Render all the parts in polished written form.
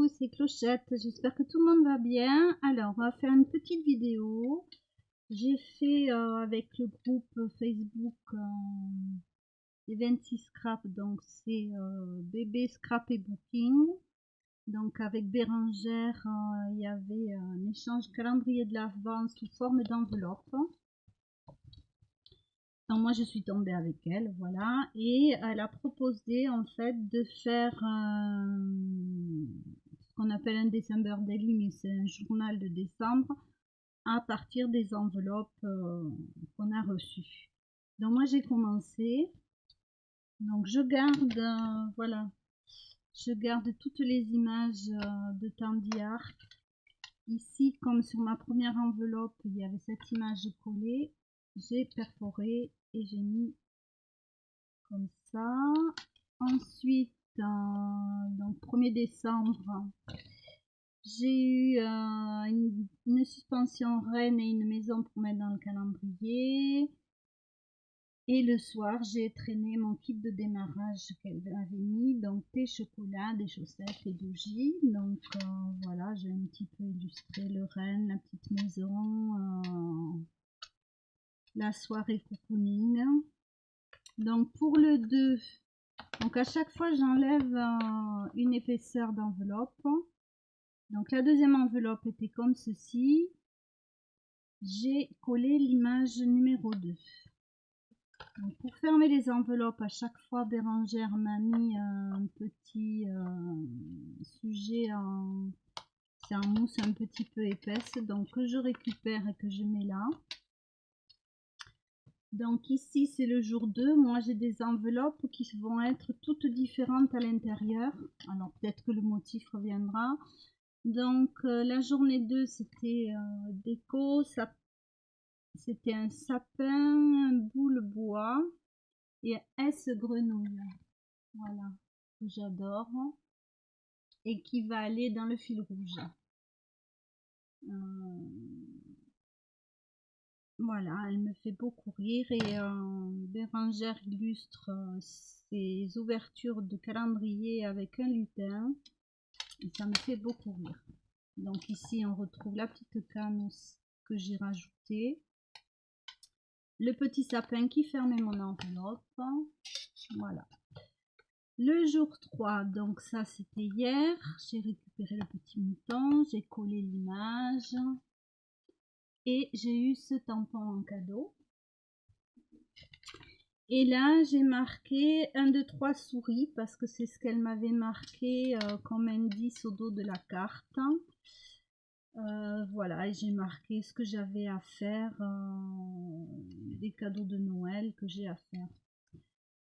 Coucou, c'est Clochette, j'espère que tout le monde va bien. Alors, on va faire une petite vidéo. J'ai fait avec le groupe Facebook les 26 scrap, donc c'est bébé scrap et booking. Donc avec Bérangère, il y avait un échange calendrier de l'Avent sous forme d'enveloppe. Donc moi je suis tombée avec elle, voilà, et elle a proposé en fait de faire ce qu'on appelle un December Daily, mais c'est un journal de décembre à partir des enveloppes qu'on a reçues. Donc moi j'ai commencé, donc je garde, voilà, je garde toutes les images de Tandy Art. Ici, comme sur ma première enveloppe, il y avait cette image collée, j'ai perforé et j'ai mis comme ça. Ensuite, donc 1er décembre, j'ai eu une suspension reine et une maison pour mettre dans le calendrier. Et le soir, j'ai traîné mon kit de démarrage qu'elle avait mis, donc thé, chocolat, des chaussettes et bougies. Donc voilà, j'ai un petit peu illustré le renne, la petite maison, la soirée cocooning. Donc pour le 2, donc à chaque fois j'enlève une épaisseur d'enveloppe. Donc la deuxième enveloppe était comme ceci. J'ai collé l'image numéro 2. Donc pour fermer les enveloppes, à chaque fois Bérangère m'a mis un petit sujet c'est en mousse un petit peu épaisse, donc que je récupère et que je mets là. Donc ici c'est le jour 2, moi j'ai des enveloppes qui vont être toutes différentes à l'intérieur, alors peut-être que le motif reviendra. Donc la journée 2 c'était déco, c'était un sapin, boule bois et S grenouille, voilà, que j'adore et qui va aller dans le fil rouge. Voilà, elle me fait beaucoup rire et Bérangère illustre ses ouvertures de calendrier avec un lutin et ça me fait beaucoup rire. Donc ici on retrouve la petite canne que j'ai rajoutée, le petit sapin qui fermait mon enveloppe, voilà. Le jour 3, donc ça c'était hier, j'ai récupéré le petit mouton, j'ai collé l'image et j'ai eu ce tampon en cadeau. Et là, j'ai marqué 1, 2, 3 souris parce que c'est ce qu'elle m'avait marqué comme indice au dos de la carte. Voilà, et j'ai marqué ce que j'avais à faire, des cadeaux de Noël que j'ai à faire.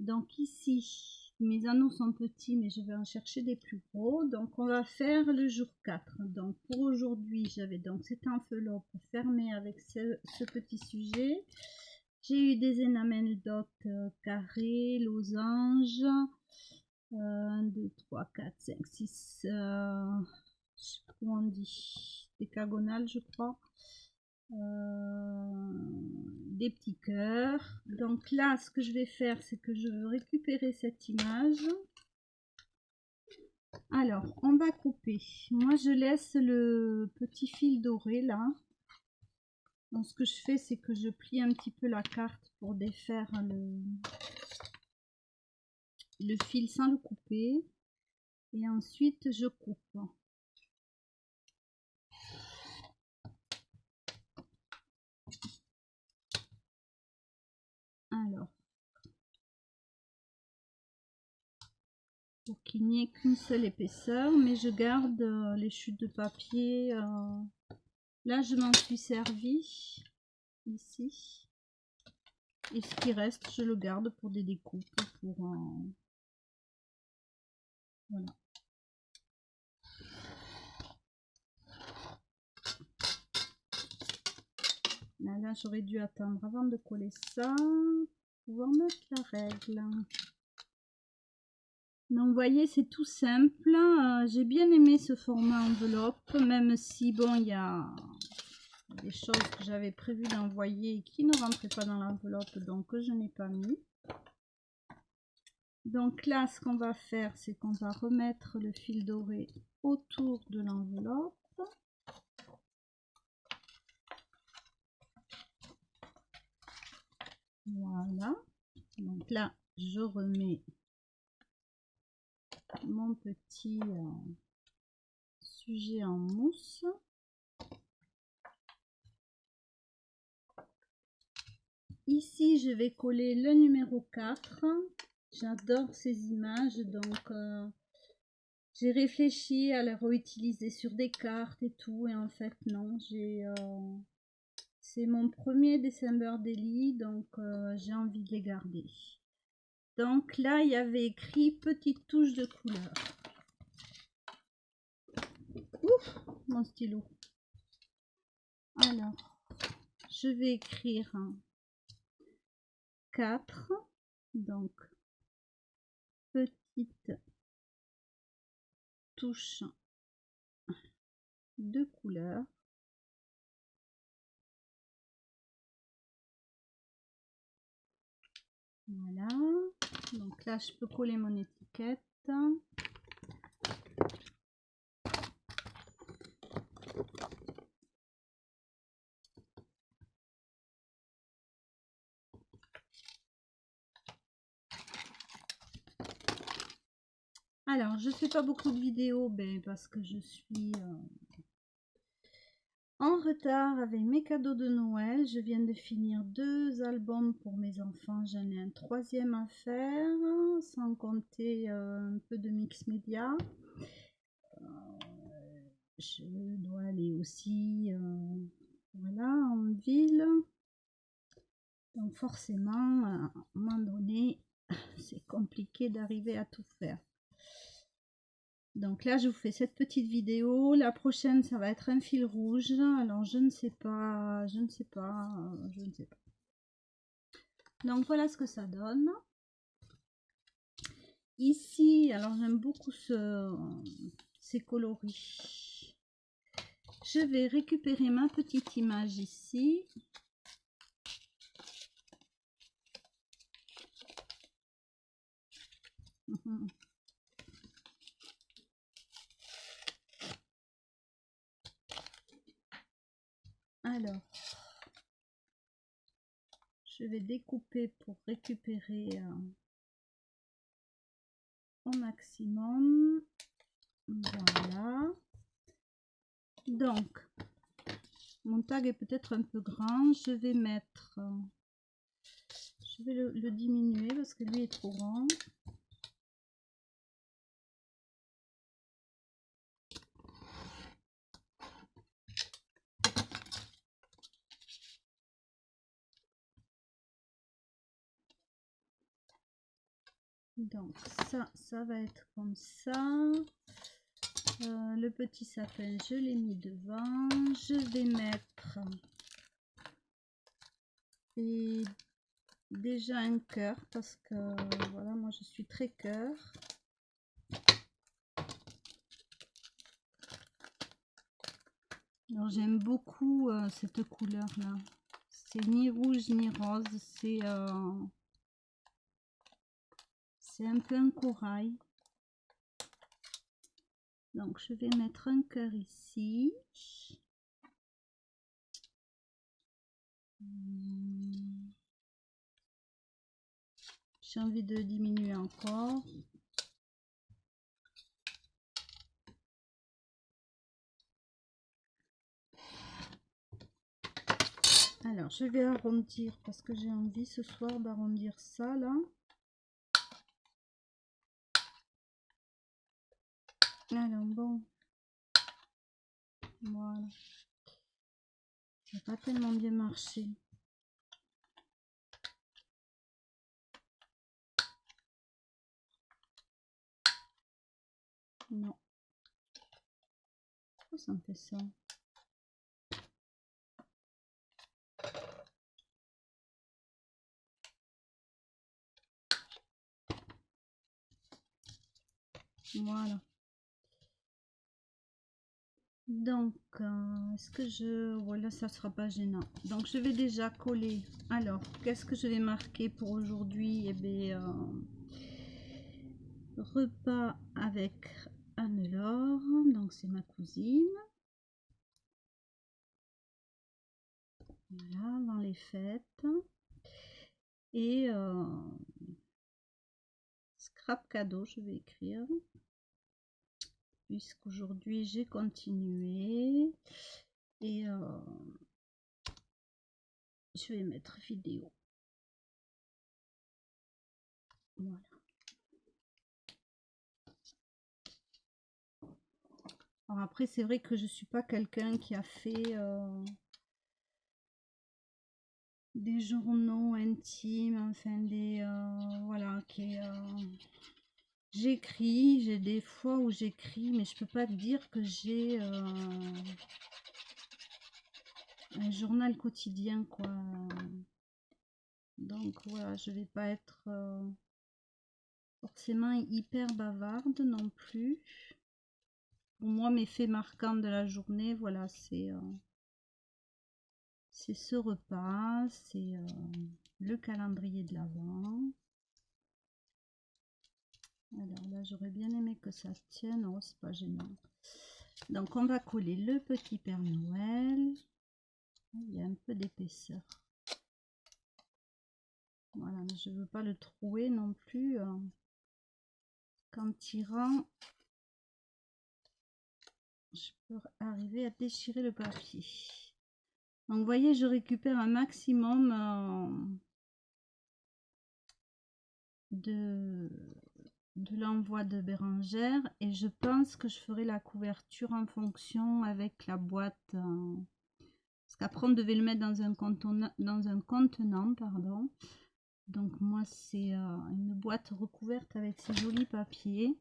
Donc ici, mes anneaux sont petits, mais je vais en chercher des plus gros. Donc on va faire le jour 4. Donc pour aujourd'hui, j'avais donc cette enveloppe fermée avec ce petit sujet. J'ai eu des enamel dot carrés, losanges, 1, 2, 3, 4, 5, 6, je sais pas comment on dit, décagonales je crois, des petits cœurs. Donc là, ce que je vais faire, c'est que je veux récupérer cette image. Alors, on va couper. Moi, je laisse le petit fil doré là. Donc ce que je fais, c'est que je plie un petit peu la carte pour défaire le fil sans le couper. Et ensuite, je coupe. Alors, pour qu'il n'y ait qu'une seule épaisseur, mais je garde les chutes de papier. Là, je m'en suis servi ici. Et ce qui reste, je le garde pour des découpes. Voilà. Là, j'aurais dû attendre avant de coller ça pour pouvoir mettre la règle. Donc vous voyez, c'est tout simple. J'ai bien aimé ce format enveloppe, même si bon, il y a des choses que j'avais prévu d'envoyer qui ne rentraient pas dans l'enveloppe, donc je n'ai pas mis. Donc là, ce qu'on va faire, c'est qu'on va remettre le fil doré autour de l'enveloppe. Voilà. Donc là, je remets mon petit sujet en mousse. Ici, je vais coller le numéro 4. J'adore ces images, donc j'ai réfléchi à les réutiliser sur des cartes et tout, et en fait non, c'est mon premier December Daily, donc j'ai envie de les garder. Donc là, il y avait écrit petite touche de couleur. Ouf, mon stylo. Alors, je vais écrire 4, donc petite touche de couleur. Voilà, donc là je peux coller mon étiquette. Alors, je fais pas beaucoup de vidéos parce que je suis en retard avec mes cadeaux de Noël. Je viens de finir 2 albums pour mes enfants. J'en ai un 3e à faire, sans compter un peu de mix média. Je dois aller aussi voilà, en ville. Donc forcément, à un moment donné, c'est compliqué d'arriver à tout faire. Donc là, je vous fais cette petite vidéo. La prochaine, ça va être un fil rouge. Alors, je ne sais pas. Donc, voilà ce que ça donne. Ici, alors j'aime beaucoup ces coloris. Je vais récupérer ma petite image ici. Alors, je vais découper pour récupérer au maximum. Voilà. Donc, mon tag est peut-être un peu grand. Je vais mettre... je vais le diminuer parce que lui est trop grand. Donc ça va être comme ça. Le petit sapin, je l'ai mis devant. Je vais mettre déjà un cœur parce que voilà, moi je suis très cœur. Alors j'aime beaucoup cette couleur là. C'est ni rouge ni rose, c'est un peu un corail. Donc je vais mettre un cœur ici. J'ai envie de diminuer encore. Alors je vais arrondir parce que j'ai envie ce soir d'arrondir ça là. Alors bon, voilà, ça n'a pas tellement bien marché. Non, pourquoi ça me fait ça? Voilà. Donc, est-ce que voilà, ça sera pas gênant. Donc, je vais déjà coller. Alors, qu'est-ce que je vais marquer pour aujourd'hui? Eh bien, Repas avec Anne-Laure, donc c'est ma cousine. Voilà, avant les fêtes. Et scrap cadeau, je vais écrire. Puisqu'aujourd'hui j'ai continué. Et je vais mettre vidéo. Voilà. Alors après, c'est vrai que je suis pas quelqu'un qui a fait des journaux intimes, enfin des voilà, qui j'écris, j'ai des fois où j'écris, mais je peux pas te dire que j'ai un journal quotidien quoi. Donc voilà, je vais pas être forcément hyper bavarde non plus. Pour moi, mes faits marquants de la journée, voilà, c'est ce repas, c'est le calendrier de l'Avent. Alors là, j'aurais bien aimé que ça tienne. Oh, c'est pas gênant. Donc, on va coller le petit Père Noël. Il y a un peu d'épaisseur. Voilà, mais je ne veux pas le trouer non plus. Qu'en tirant, je peux arriver à déchirer le papier. Donc, vous voyez, je récupère un maximum de l'envoi de Bérengère et je pense que je ferai la couverture en fonction avec la boîte parce qu'après on devait le mettre dans un contenant, pardon. Donc moi c'est une boîte recouverte avec ces jolis papiers,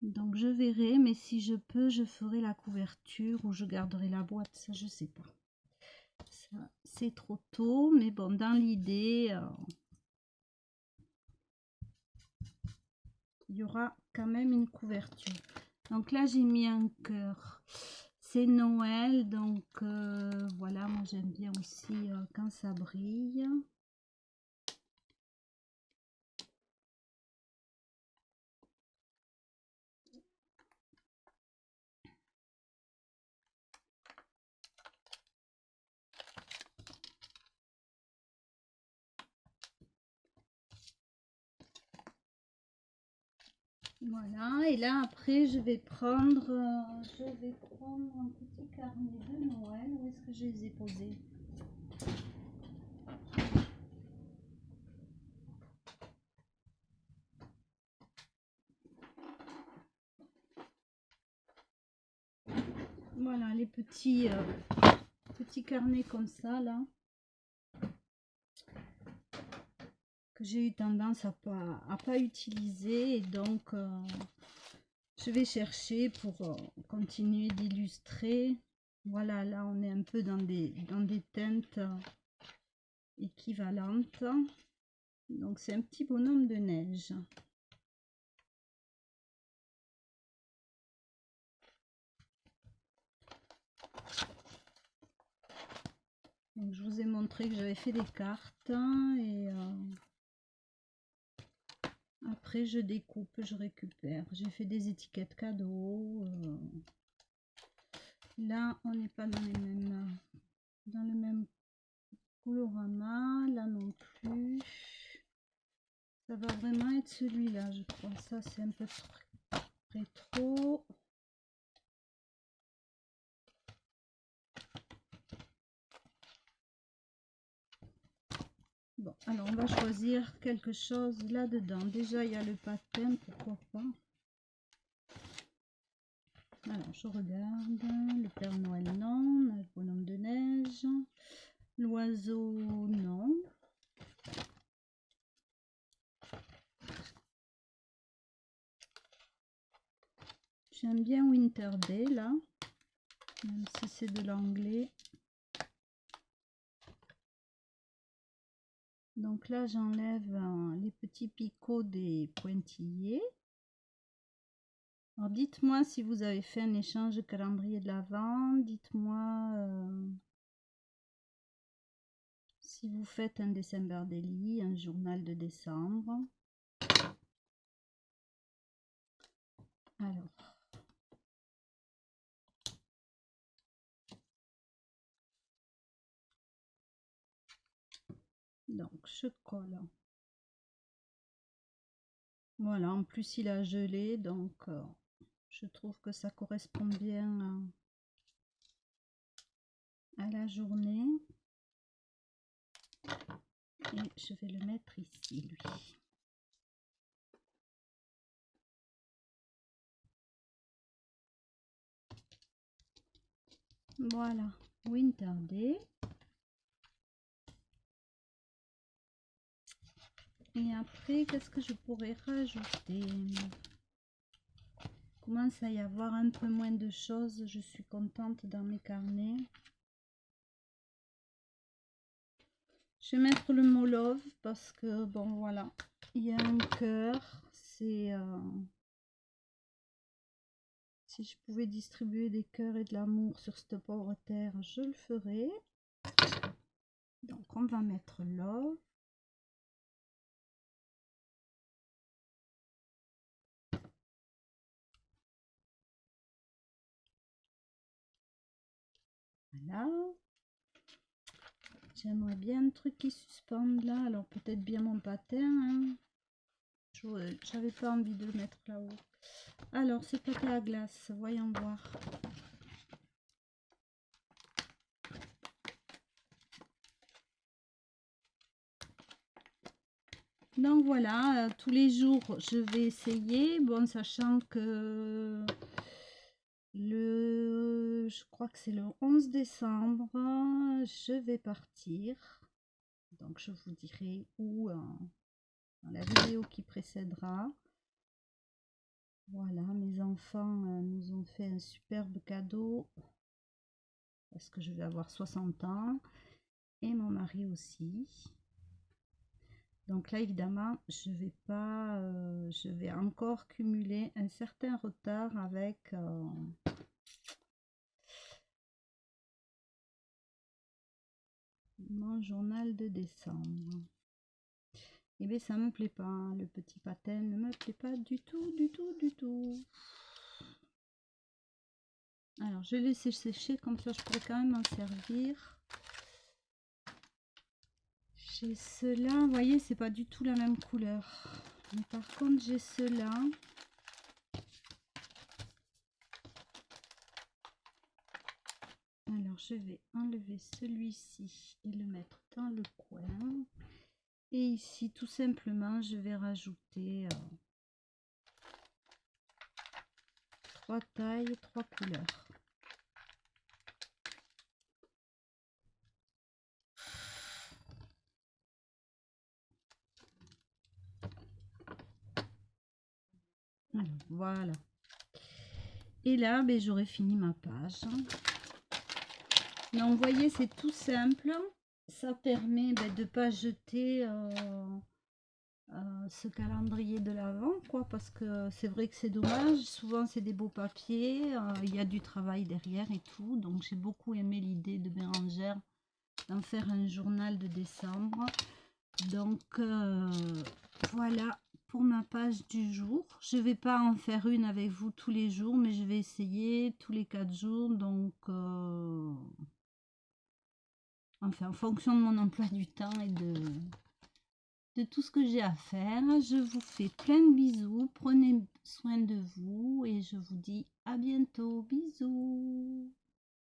donc je verrai, mais si je peux je ferai la couverture ou je garderai la boîte, ça je sais pas, c'est trop tôt, mais bon, dans l'idée il y aura quand même une couverture. Donc là j'ai mis un cœur, c'est Noël, donc voilà, moi j'aime bien aussi quand ça brille. Voilà, et là après je vais prendre un petit carnet de Noël. Où est-ce que je les ai posés? Voilà, les petits carnets comme ça là, que j'ai eu tendance à pas utiliser, et donc je vais chercher pour continuer d'illustrer. Voilà, là on est un peu dans des teintes équivalentes. Donc c'est un petit bonhomme de neige. Donc, je vous ai montré que j'avais fait des cartes et après je découpe, je récupère. J'ai fait des étiquettes cadeaux. Là, on n'est pas dans le même colorama, là non plus. Ça va vraiment être celui-là, je crois. Ça, c'est un peu rétro. Bon, alors on va choisir quelque chose là-dedans. Déjà, il y a le patin, pourquoi pas. Alors, je regarde. Le Père Noël, non. Le bonhomme de neige. L'oiseau, non. J'aime bien Winter Day, là. Même si c'est de l'anglais. Donc là, j'enlève les petits picots des pointillés. Alors, dites-moi si vous avez fait un échange de calendrier de l'Avent. Dites-moi si vous faites un December Daily, un journal de décembre. Alors, donc je colle. Voilà, en plus il a gelé, donc je trouve que ça correspond bien à la journée. Et je vais le mettre ici, lui. Voilà, Winter Day. Et après, qu'est-ce que je pourrais rajouter? Commence à y avoir un peu moins de choses. Je suis contente dans mes carnets. Je vais mettre le mot love parce que, bon, voilà. Il y a un cœur. C'est... si je pouvais distribuer des cœurs et de l'amour sur cette pauvre terre, je le ferais. Donc, on va mettre love. Voilà. J'aimerais bien un truc qui suspende là. Alors peut-être bien mon patin. Hein. J'avais pas envie de le mettre là-haut. Alors c'est patin à glace. Voyons voir. Donc voilà, tous les jours je vais essayer. Bon, sachant que je crois que c'est le 11 décembre, je vais partir. Donc je vous dirai où dans la vidéo qui précédera. Voilà, mes enfants nous ont fait un superbe cadeau parce que je vais avoir 60 ans et mon mari aussi. Donc là, évidemment, je vais encore cumuler un certain retard avec mon journal de décembre. Et bien, ça me plaît pas, le petit patin ne me plaît pas du tout, du tout, du tout. Alors, je vais laisser sécher, comme ça je pourrais quand même m'en servir. J'ai cela, vous voyez, c'est pas du tout la même couleur. Mais par contre, j'ai cela. Alors, je vais enlever celui-ci et le mettre dans le coin. Et ici, tout simplement, je vais rajouter 3 tailles, 3 couleurs. Alors, voilà. Et là, ben, j'aurai fini ma page. Donc, vous voyez, c'est tout simple. Ça permet de ne pas jeter ce calendrier de l'avant, quoi, parce que c'est vrai que c'est dommage. Souvent, c'est des beaux papiers. Il y a du travail derrière et tout. Donc, j'ai beaucoup aimé l'idée de Bérangère d'en faire un journal de décembre. Donc, voilà pour ma page du jour. Je vais pas en faire une avec vous tous les jours, mais je vais essayer tous les 4 jours. Donc, enfin, en fonction de mon emploi du temps et de tout ce que j'ai à faire. Je vous fais plein de bisous. Prenez soin de vous et je vous dis à bientôt. Bisous.